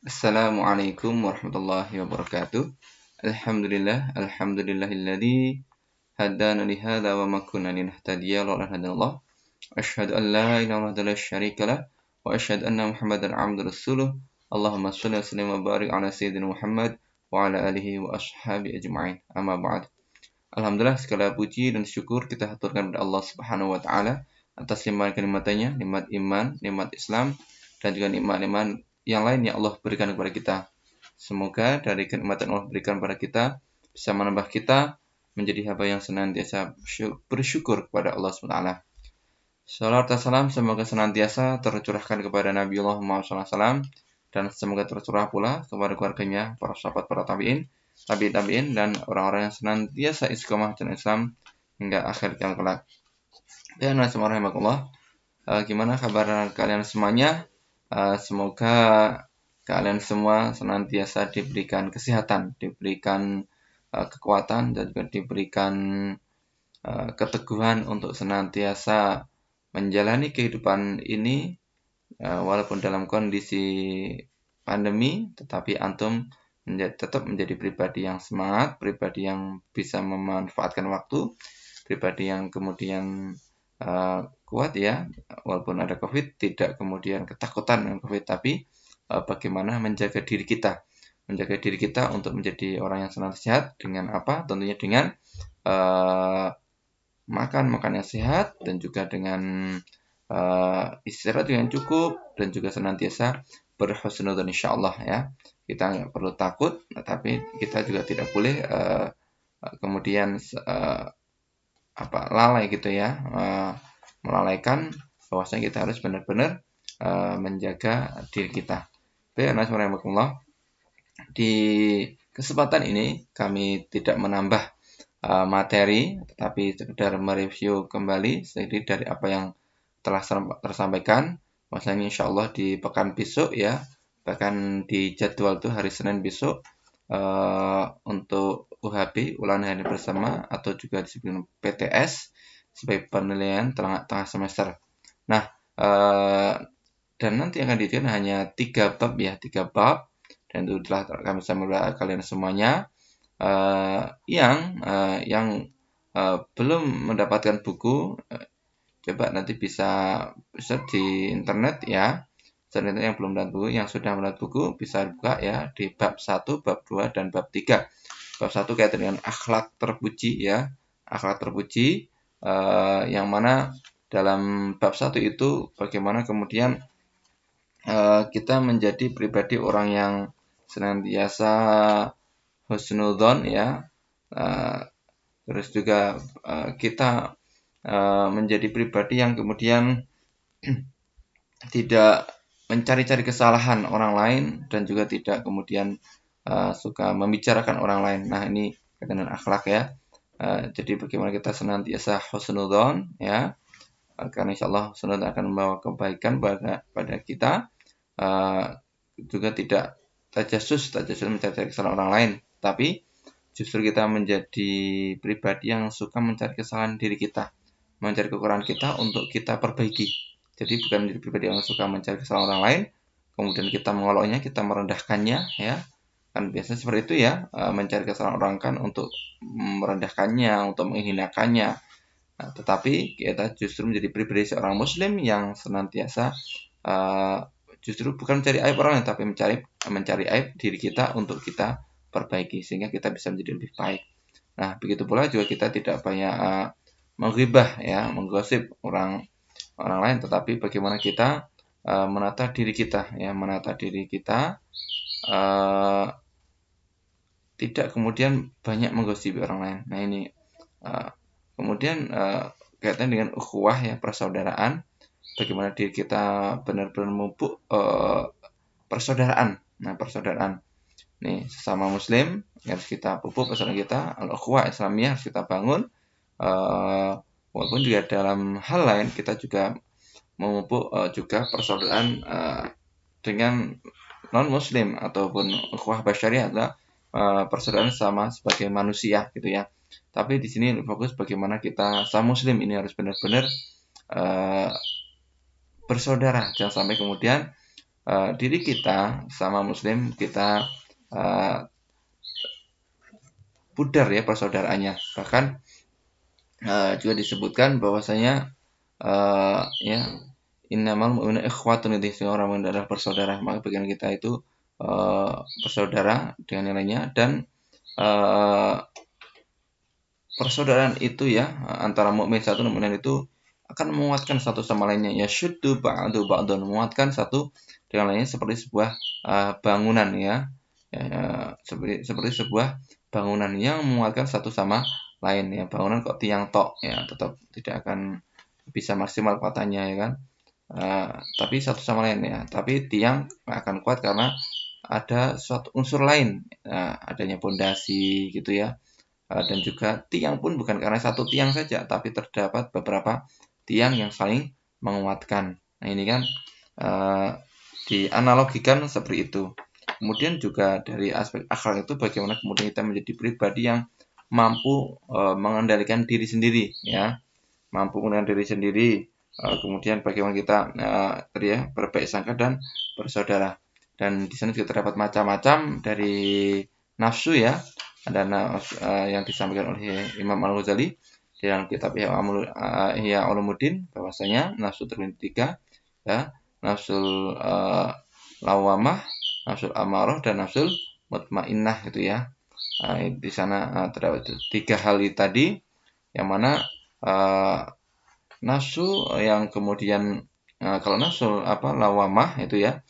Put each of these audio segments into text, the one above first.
Assalamualaikum warahmatullahi wabarakatuh. Alhamdulillahilladzi hadana li hadza wa ma kunna linahtadiya laula an hadana. Asyhadu an la ilaha illallah la syarika lah wa asyhadu anna Muhammadan abduhu rasuluh. Allahumma shalli wa sallim wa barik ala sayyidina Muhammad wa ala alihi wa ashabi ajma'in. Amma ba'd. Alhamdulillah, segala puji dan syukur kita haturkan kepada Allah Subhanahu wa taala atas limpahan nikmat-Nya, nikmat iman, nikmat Islam, dan juga nikmat-nikmat yang lain yang Allah berikan kepada kita. Semoga dari kenikmatan Allah berikan kepada kita bisa menambah kita menjadi hamba yang senantiasa bersyukur kepada Allah Subhanahu wa taala. Salawat dan salam semoga senantiasa tercurahkan kepada Nabiullah Muhammad SAW dan semoga tercurah pula kepada keluarganya, para sahabat, para tabi'in dan orang-orang yang senantiasa istiqomah dalam Islam hingga akhir kelak. Ya, Bismillahirrahmanirrahim. Gimana kabar kalian semuanya? Semoga kalian semua senantiasa diberikan kesehatan, diberikan kekuatan, dan juga diberikan keteguhan untuk senantiasa menjalani kehidupan ini walaupun dalam kondisi pandemi, tetapi antum tetap menjadi pribadi yang semangat, pribadi yang bisa memanfaatkan waktu, pribadi yang kemudian kuat ya, walaupun ada COVID, tidak kemudian ketakutan dengan COVID, tapi bagaimana menjaga diri kita untuk menjadi orang yang senantiasa sehat dengan apa? Tentunya dengan makan yang sehat dan juga dengan istirahat yang cukup dan juga senantiasa berhusnudzon insyaallah ya. Kita nggak perlu takut, tapi kita juga tidak boleh kemudian lalai gitu ya, melalaikan bahwasanya kita harus benar-benar menjaga diri kita. Baik, Bismillahirrahmanirrahim. Di kesempatan ini kami tidak menambah materi, tetapi sekedar mereview kembali sedikit dari apa yang telah tersampaikan. Maksudnya insyaallah di pekan besok ya, bahkan di jadwal itu hari Senin besok untuk UHB ulangan hari bersama atau juga disiplin PTS sebagai penilaian tengah semester. Nah, dan nanti akan diujikan hanya 3 bab ya, 3 bab, dan itu telah kami sampaikan kalian semuanya. Yang belum mendapatkan buku, coba nanti bisa search di internet ya. Selanjutnya yang belum mendapat buku, yang sudah mendapat buku bisa buka ya di bab 1, bab 2, dan bab 3. Bab 1 kaitan dengan akhlak terpuji ya. Akhlak terpuji yang mana dalam bab 1 itu bagaimana kemudian kita menjadi pribadi orang yang senantiasa husnudzon ya. Terus juga kita menjadi pribadi yang kemudian tidak mencari-cari kesalahan orang lain dan juga tidak kemudian suka membicarakan orang lain. Nah, ini kaitan dengan akhlak ya. Jadi bagaimana kita senantiasa husnudzon ya. Karena insyaallah husnudzon akan membawa kebaikan pada kita. Juga tidak tajassus mencari kesalahan orang lain, tapi justru kita menjadi pribadi yang suka mencari kesalahan diri kita, mencari kekurangan kita untuk kita perbaiki. Jadi bukan menjadi pribadi yang suka mencari kesalahan orang lain, kemudian kita mengoloknya, kita merendahkannya ya. Kan biasanya seperti itu ya, mencari kesalahan orang kan untuk merendahkannya, untuk menghinakannya. Nah, tetapi kita justru menjadi pribadi seorang muslim yang senantiasa justru bukan mencari aib orang lain, tapi mencari aib diri kita untuk kita perbaiki sehingga kita bisa menjadi lebih baik. Nah, begitu pula juga kita tidak banyak menghibah ya, menggosip orang lain, tetapi bagaimana kita menata diri kita ya, tidak kemudian banyak menggosipi orang lain. Nah, ini kemudian kaitan dengan ukhuwah ya, persaudaraan. Bagaimana diri kita benar-benar memupuk persaudaraan. Nah, persaudaraan. Nih, sesama muslim harus kita pupuk persaudaraan kita, al-ukhuwah Islamiyah harus kita bangun. Walaupun juga dalam hal lain kita juga memupuk juga persaudaraan dengan non-muslim ataupun ukhuwah basyariah adalah persaudaraan sama sebagai manusia gitu ya. Tapi di sini fokus bagaimana kita sama muslim ini harus benar-benar bersaudara, jangan sampai kemudian diri kita sama muslim kita pudar ya persaudaraannya. Bahkan juga disebutkan bahwasanya ya innamal mu'minuna ikhwatun, itu orang mukmin adalah bersaudara, maka bagian kita itu bersaudara dengan yang lainnya. Dan persaudaraan itu ya antara mukmin satu dan mukmin itu akan menguatkan satu sama lainnya, ya syuddu ba'du ba'dun, menguatkan satu dengan lainnya seperti sebuah bangunan ya, seperti sebuah bangunan yang menguatkan satu sama lain ya. Bangunan kok tiang tok ya tetap tidak akan bisa maksimal kekuatannya ya kan. Tapi satu sama lain ya, tapi tiang akan kuat karena ada suatu unsur lain, adanya pondasi gitu ya. Dan juga tiang pun bukan karena satu tiang saja, tapi terdapat beberapa tiang yang saling menguatkan. Nah ini kan dianalogikan seperti itu. Kemudian juga dari aspek akhlak itu bagaimana kemudian kita menjadi pribadi yang mampu mengendalikan diri sendiri ya, mampu mengendalikan diri sendiri. Kemudian bagaimana kita ya berbaik sangka dan bersaudara. Dan di sana juga terdapat macam-macam dari nafsu ya. Ada yang disampaikan oleh Imam Al-Ghazali di dalam kitab Ihya Ulumuddin, bahwasanya nafsu terbagi 3 ya, nafsul lawamah, nafsul amarah, dan nafsul mutmainnah gitu ya. Di sana terdapat 3 hal tadi, yang mana nafsu yang kemudian kalau nafsul lawamah itu ya,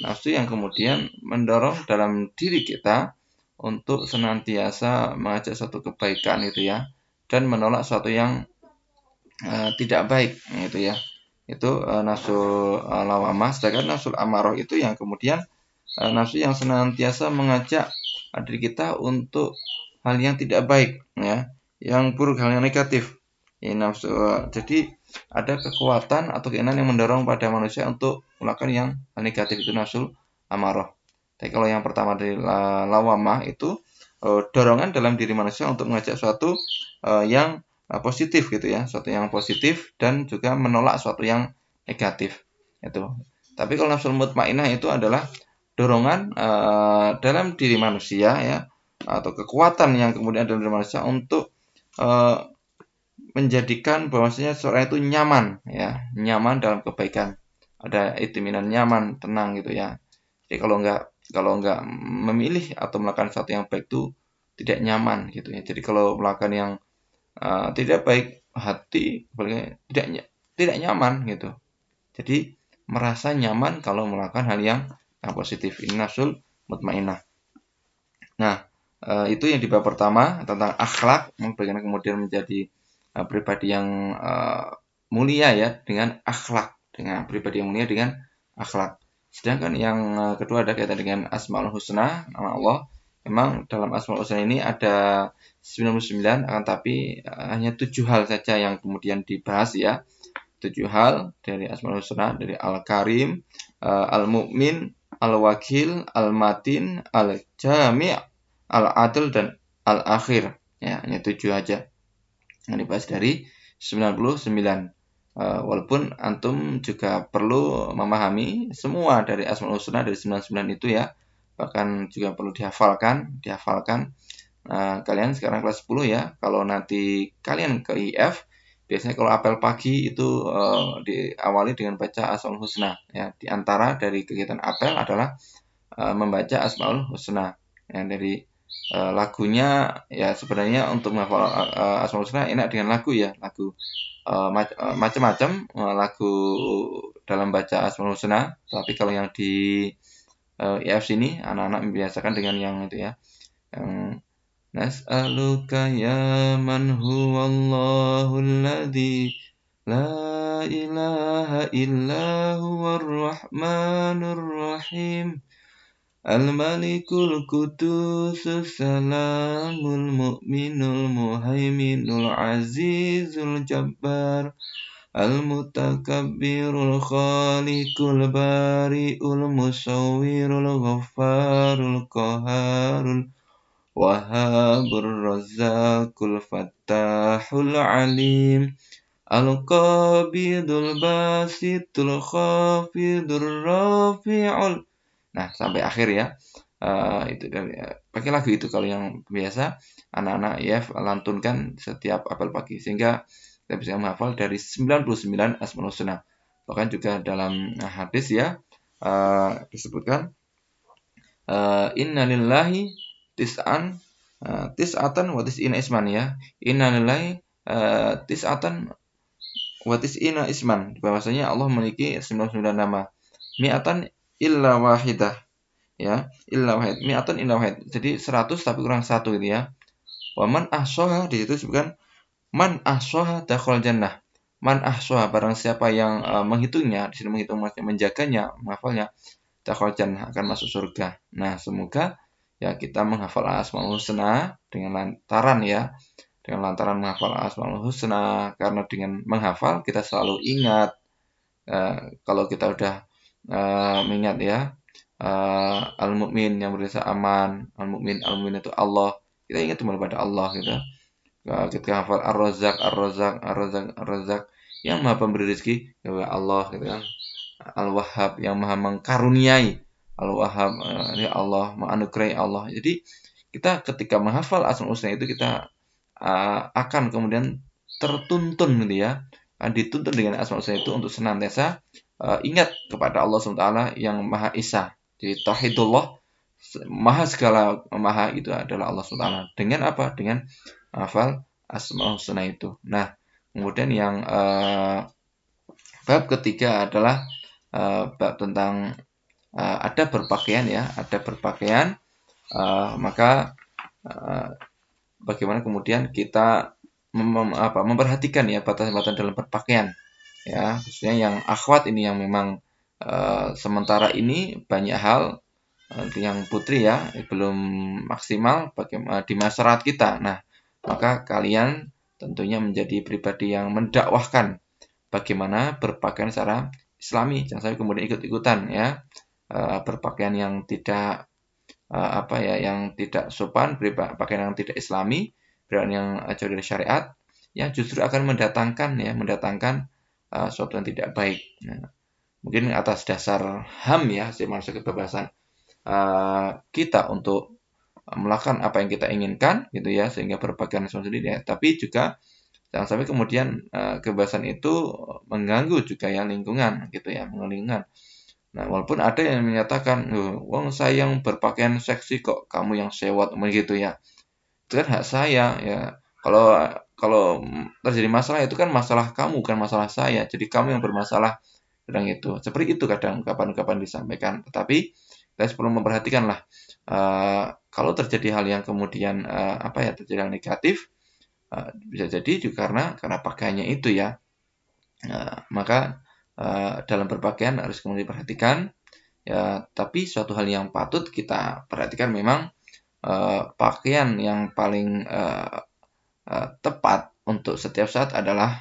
nafsu yang kemudian mendorong dalam diri kita untuk senantiasa mengajak suatu kebaikan itu ya, dan menolak suatu yang tidak baik itu ya. Itu nafsu lawamah. Sedangkan nafsu amarah itu yang kemudian nafsu yang senantiasa mengajak diri kita untuk hal yang tidak baik ya, yang buruk, hal yang negatif. Ini nafsu. Jadi ada kekuatan atau keinginan yang mendorong pada manusia untuk melakukan yang negatif, itu nafsu amarah. Tapi kalau yang pertama dari lawamah itu dorongan dalam diri manusia untuk mengajak suatu yang positif gitu ya, suatu yang positif dan juga menolak suatu yang negatif itu. Tapi kalau nafsu mutmainnah itu adalah dorongan dalam diri manusia ya, atau kekuatan yang kemudian dalam diri manusia untuk menjadikan bahwasanya seorang itu nyaman ya, nyaman dalam kebaikan, ada itminan, nyaman, tenang gitu ya. Jadi kalau nggak memilih atau melakukan sesuatu yang baik itu tidak nyaman gitu ya. Jadi kalau melakukan yang tidak baik, hati tidak nyaman gitu. Jadi merasa nyaman kalau melakukan hal yang positif. Ini nafsul mutmainnah. Nah, itu yang di bab pertama tentang akhlak, bagaimana kemudian menjadi pribadi yang mulia ya dengan akhlak, dengan pribadi yang mulia dengan akhlak. Sedangkan yang kedua ada kaitan dengan Asmaul Husna, nama Allah. Memang dalam Asmaul Husna ini ada 99, akan tapi hanya 7 hal saja yang kemudian dibahas ya. 7 hal dari Asmaul Husna, dari Al-Karim, Al-Mu'min, Al-Wakil, Al-Matin, Al-Jami', Al-Adil, dan Al-Akhir. Ya, hanya 7 aja yang dibahas dari 99. Walaupun antum juga perlu memahami semua dari Asmaul Husna dari 99 itu ya, bahkan juga perlu dihafalkan. Kalian sekarang kelas 10 ya, kalau nanti kalian ke IF, biasanya kalau apel pagi itu diawali dengan baca Asmaul Husna ya. Di antara dari kegiatan apel adalah membaca Asmaul Husna yang dari lagunya ya. Sebenarnya untuk menghafal Asmaul Husna enak dengan lagu ya, lagu macam-macam lagu dalam baca Asmaul Husna. Tapi kalau yang di IF sini anak-anak membiasakan dengan yang itu ya, yang nas'aluka ya man huwallahul ladzi la ilaha illa huwar rahmanur rahim al-malikul qudusus salamul mu'minul muhaiminul azizul jabbar al-mutakabbirul khaliqul bari'ul musawwirul ghaffarul qaharul wahhabur razzaqul fattahul alim Al-qabidul basitul khafidur rafi'ul. Nah, sampai akhir ya. Itu pakai lagu itu kalau yang biasa anak-anak ya lantunkan setiap apel pagi sehingga kita bisa menghafal dari 99 Asmaul Husna. Bahkan juga dalam hadis ya disebutkan inna lillahi tis'atan wa tis'ina isman ya. Inna lillahi tis'atan wa tis'ina isman. Bahwasanya Allah memiliki 99 nama. Mi'atan illa wahidah ya. Illa wahid. Mi'atan illa wahid. Jadi 100 tapi kurang 1 gitu ya. Wa man ahsaha di situ disebutkan man ahsaha dakhal jannah. Man ahsaha barang siapa yang menghitungnya, di sini menghitung maksudnya menjaganya, menghafalnya, dakhal jannah akan masuk surga. Nah, semoga ya kita menghafal Asmaul Husna dengan lantaran ya, dengan lantaran menghafal Asmaul Husna, karena dengan menghafal kita selalu ingat kalau kita udah mengingat ya al-mu'min yang berusaha aman, al-mu'min itu Allah, kita ingat kembali pada Allah gitu. Kita hafal ar-razzaq ar-razzaq ar-razzaq ar-razzaq yang maha pemberi rezeki ya Allah gitu kan. Al-Wahhab yang maha mengkaruniai, Al-Wahhab ya Allah menganugerahi Allah. Jadi kita ketika menghafal Asmaul Husna itu kita akan kemudian tertuntun gitu ya, dituntun dengan Asmaul Husna itu untuk senantiasa ingat kepada Allah SWT yang Maha Esa. Jadi tauhidullah, maha segala maha itu adalah Allah SWT. Dengan apa? Dengan hafal Asmaul Husna itu. Nah, kemudian yang bab ketiga adalah bab tentang ada berpakaian ya, ada berpakaian, maka bagaimana kemudian kita memperhatikan ya batasan-batasan dalam berpakaian ya, khususnya yang akhwat ini yang memang sementara ini banyak hal yang putri ya belum maksimal bagaimana di masyarakat kita. Nah, maka kalian tentunya menjadi pribadi yang mendakwahkan bagaimana berpakaian secara Islami. Jangan sampai kemudian ikut-ikutan ya berpakaian yang tidak yang tidak sopan, pakaian yang tidak Islami, pakaian yang jauh dari syariat, yang justru akan mendatangkan sesuatu yang tidak baik. Nah, mungkin atas dasar HAM ya, si manusia kebebasan kita untuk melakukan apa yang kita inginkan gitu ya, sehingga berpakaian sendiri ya. Tapi juga jangan sampai kemudian kebebasan itu mengganggu juga ya lingkungan gitu ya, lingkungan. Nah, walaupun ada yang menyatakan, wong saya yang berpakaian seksi kok, kamu yang sewot, gitu ya. Itu kan hak saya ya. Kalau terjadi masalah itu kan masalah kamu, bukan masalah saya. Jadi kamu yang bermasalah kadang itu. Seperti itu kadang kapan-kapan disampaikan. Tetapi kita perlu memperhatikan lah. Kalau terjadi hal yang kemudian terjadi hal negatif, bisa jadi juga karena pakaiannya itu ya. Maka dalam berpakaian harus kemudian diperhatikan ya, tapi suatu hal yang patut kita perhatikan memang pakaian yang paling tepat untuk setiap saat adalah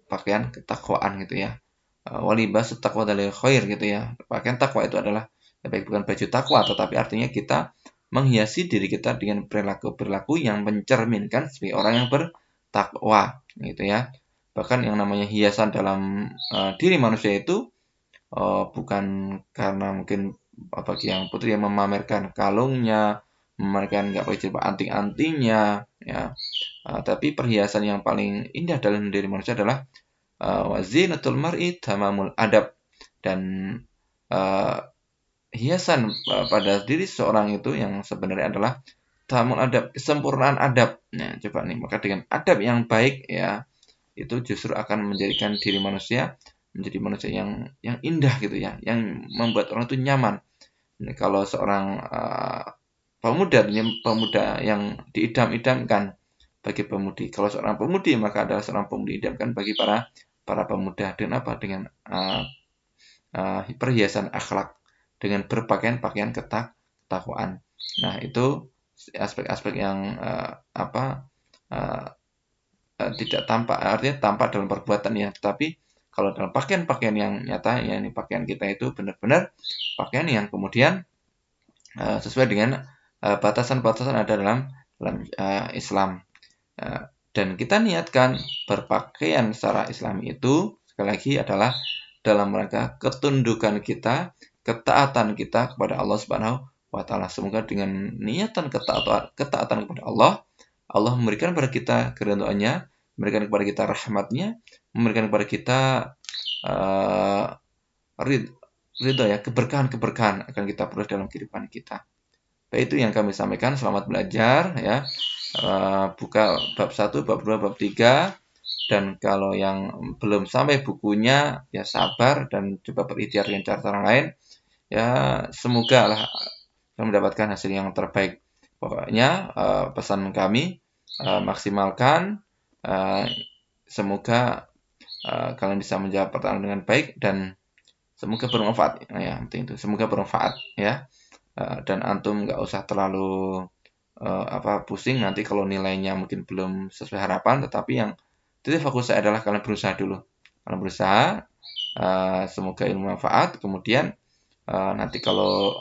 pakaian ketakwaan gitu ya. Walibas taqwa dalil khair gitu ya. Pakaian takwa itu adalah baik bukan baju takwa, tetapi artinya kita menghiasi diri kita dengan perilaku-perilaku yang mencerminkan sebagai orang yang bertakwa gitu ya. Bahkan yang namanya hiasan dalam diri manusia itu bukan karena mungkin bagi yang putri yang memamerkan kalungnya, memamerkan nggak pakai jilbab anting-antingnya, ya. Tapi perhiasan yang paling indah dalam diri manusia adalah wazinatul mar'i tamamul adab, dan hiasan pada diri seorang itu yang sebenarnya adalah tamamul adab, kesempurnaan adab. Nah, coba nih, maka dengan adab yang baik ya, itu justru akan menjadikan diri manusia menjadi manusia yang indah gitu ya, yang membuat orang itu nyaman. Ini kalau seorang pemuda yang diidam-idamkan bagi pemudi. Kalau seorang pemudi maka adalah seorang pemudi idamkan bagi para pemuda. Dengan apa? Dengan perhiasan akhlak, dengan berpakaian ketakwaan. Nah, itu aspek-aspek yang tidak tampak, artinya tampak dalam perbuatan ya, tetapi kalau dalam pakaian-pakaian yang nyata, ya ini pakaian kita itu benar-benar pakaian yang kemudian sesuai dengan batasan-batasan ada dalam Islam. Dan kita niatkan berpakaian secara Islami itu sekali lagi adalah dalam rangka ketundukan kita, ketaatan kita kepada Allah Subhanahu wa taala. Semoga dengan niatan ketaatan kepada Allah, Allah memberikan kepada kita keridhaannya, memberikan kepada kita rahmatnya, memberikan kepada kita ridho ya, keberkahan-keberkahan akan kita peroleh dalam kehidupan kita. Baik, itu yang kami sampaikan. Selamat belajar ya. Buka bab 1, bab 2, bab 3. Dan kalau yang belum sampai bukunya, ya sabar dan coba berikhtiar dengan cara lain. Ya, semoga lah mendapatkan hasil yang terbaik. Pokoknya pesan kami, maksimalkan. Semoga kalian bisa menjawab pertanyaan dengan baik dan semoga bermanfaat. Nah, ya, penting itu. Semoga bermanfaat ya. Dan antum nggak usah terlalu pusing nanti kalau nilainya mungkin belum sesuai harapan, tetapi yang titik fokus saya adalah kalian berusaha dulu. Kalian berusaha, semoga ilmu manfaat. Kemudian nanti kalau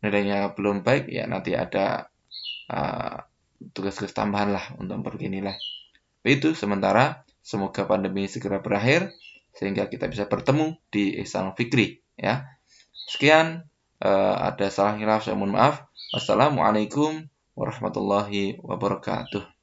nilainya belum baik, ya nanti ada tugas-tugas tambahan lah untuk memperbaiki nilai. Itu sementara semoga pandemi segera berakhir sehingga kita bisa bertemu di Ihsanul Fikri ya. Sekian, ada salah hilaf saya mohon maaf. Wassalamualaikum warahmatullahi wabarakatuh.